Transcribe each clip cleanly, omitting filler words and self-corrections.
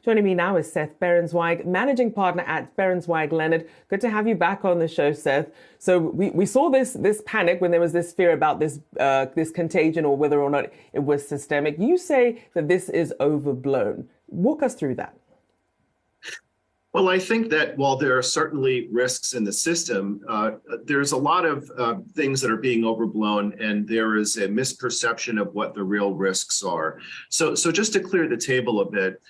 Joining me now is Seth Berenzweig, Managing Partner at Berenzweig Leonard. Good to have you back on the show, Seth. So we saw this panic when there was this fear about this contagion or whether or not it was systemic. You say that this is overblown. Walk us through that. Well, I think that while there are certainly risks in the system, there's a lot of things that are being overblown, and there is a misperception of what the real risks are. So just to clear the table a bit,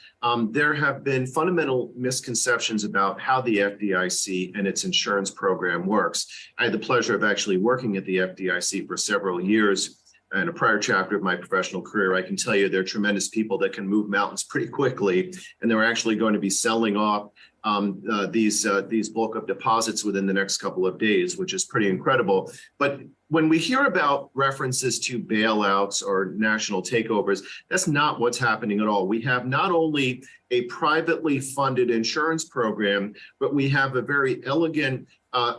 there have been fundamental misconceptions about how the FDIC and its insurance program works. I had the pleasure of actually working at the FDIC for several years. In a prior chapter of my professional career, I can tell you they're tremendous people that can move mountains pretty quickly, and they're actually going to be selling off these bulk of deposits within the next couple of days, which is pretty incredible. But when we hear about references to bailouts or national takeovers, that's not what's happening at all. We have not only a privately funded insurance program, but we have a very elegant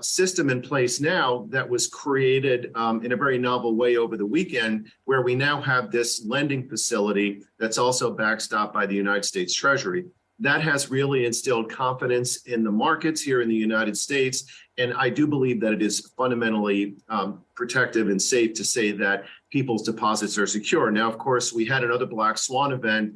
system in place now that was created in a very novel way over the weekend, where we now have this lending facility that's also backstopped by the United States Treasury. That has really instilled confidence in the markets here in the United States. And I do believe that it is fundamentally protective and safe to say that people's deposits are secure. Now, of course, we had another black swan event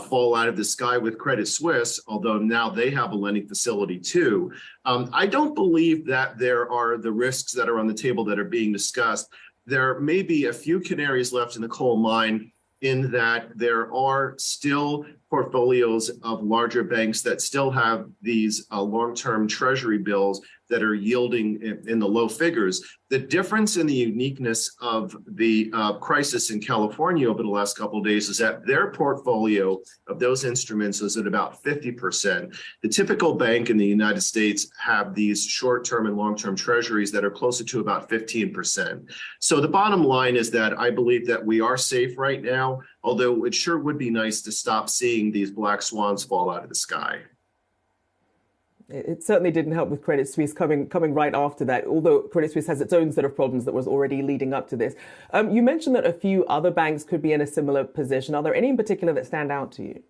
fall out of the sky with Credit Suisse, although now they have a lending facility too. I don't believe that there are the risks that are on the table that are being discussed. There may be a few canaries left in the coal mine, in that there are still portfolios of larger banks that still have these long-term treasury bills that are yielding in the low figures. The difference in the uniqueness of the crisis in California over the last couple of days is that their portfolio of those instruments is at about 50%. The typical bank in the United States have these short-term and long-term treasuries that are closer to about 15%. So the bottom line is that I believe that we are safe right now, although it sure would be nice to stop seeing these black swans fall out of the sky. It certainly didn't help with Credit Suisse coming right after that, although Credit Suisse has its own set of problems that was already leading up to this. You mentioned that a few other banks could be in a similar position. Are there any in particular that stand out to you?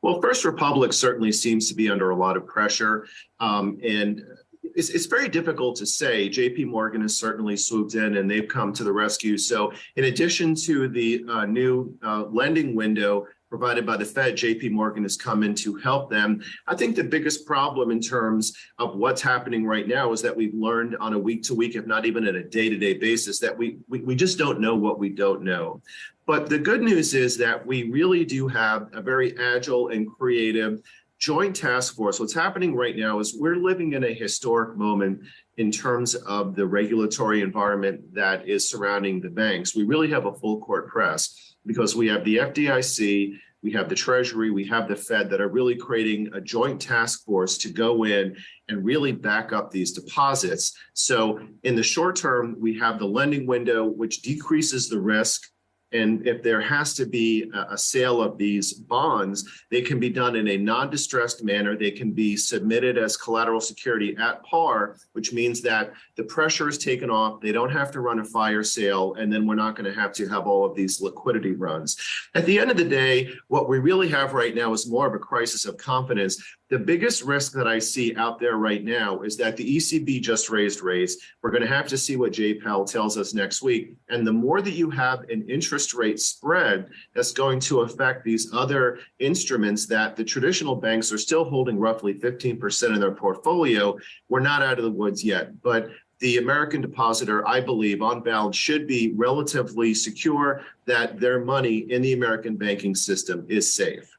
Well, First Republic certainly seems to be under a lot of pressure. And it's very difficult to say. JP Morgan has certainly swooped in and they've come to the rescue. So in addition to the new lending window provided by the Fed, JP Morgan has come in to help them. I think the biggest problem in terms of what's happening right now is that we've learned on a week-to-week, if not even at a day-to-day basis, that we just don't know what we don't know. But the good news is that we really do have a very agile and creative joint task force. What's happening right now is we're living in a historic moment in terms of the regulatory environment that is surrounding the banks. We really have a full court press, because we have the FDIC, we have the Treasury, we have the Fed that are really creating a joint task force to go in and really back up these deposits. So in the short term, we have the lending window, which decreases the risk. And if there has to be a sale of these bonds, they can be done in a non-distressed manner. They can be submitted as collateral security at par, which means that the pressure is taken off. They don't have to run a fire sale, and then we're not going to have all of these liquidity runs. At the end of the day, what we really have right now is more of a crisis of confidence. The biggest risk that I see out there right now is that the ECB just raised rates. We're going to have to see what Jay Powell tells us next week. And the more that you have an interest rate spread, that's going to affect these other instruments that the traditional banks are still holding roughly 15% of their portfolio. We're not out of the woods yet, but the American depositor, I believe, on balance, should be relatively secure that their money in the American banking system is safe.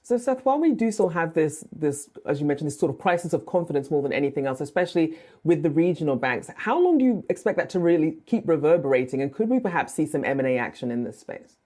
So, Seth, while we do still have this, as you mentioned, this sort of crisis of confidence more than anything else, especially with the regional banks, how long do you expect that to really keep reverberating? And could we perhaps see some M&A action in this space?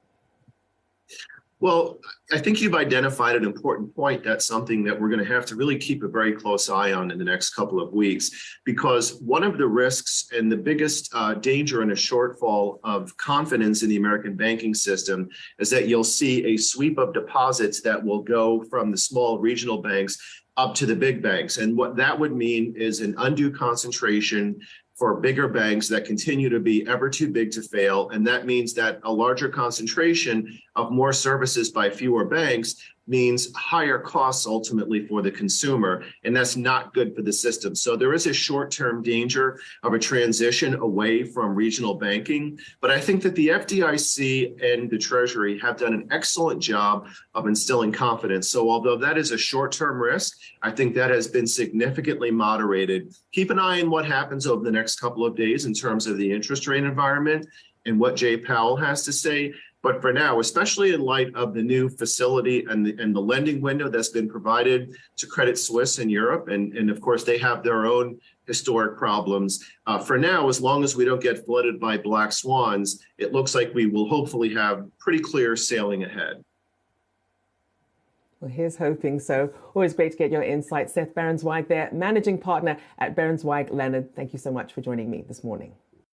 Well, I think you've identified an important point. That's something that we're going to have to really keep a very close eye on in the next couple of weeks, because one of the risks and the biggest danger in a shortfall of confidence in the American banking system is that you'll see a sweep of deposits that will go from the small regional banks up to the big banks. And what that would mean is an undue concentration for bigger banks that continue to be ever too big to fail. And that means that a larger concentration of more services by fewer banks means higher costs ultimately for the consumer, and that's not good for the system. So there is a short-term danger of a transition away from regional banking, but I think that the FDIC and the Treasury have done an excellent job of instilling confidence. So although that is a short-term risk, I think that has been significantly moderated. Keep an eye on what happens over the next couple of days in terms of the interest rate environment and what Jay Powell has to say. But for now, especially in light of the new facility and the lending window that's been provided to Credit Suisse in Europe, and of course they have their own historic problems. For now, as long as we don't get flooded by black swans, it looks like we will hopefully have pretty clear sailing ahead. Well, here's hoping so. Always great to get your insights. Seth Berenzweig there, Managing Partner at Berenzweig Leonard. Thank you so much for joining me this morning.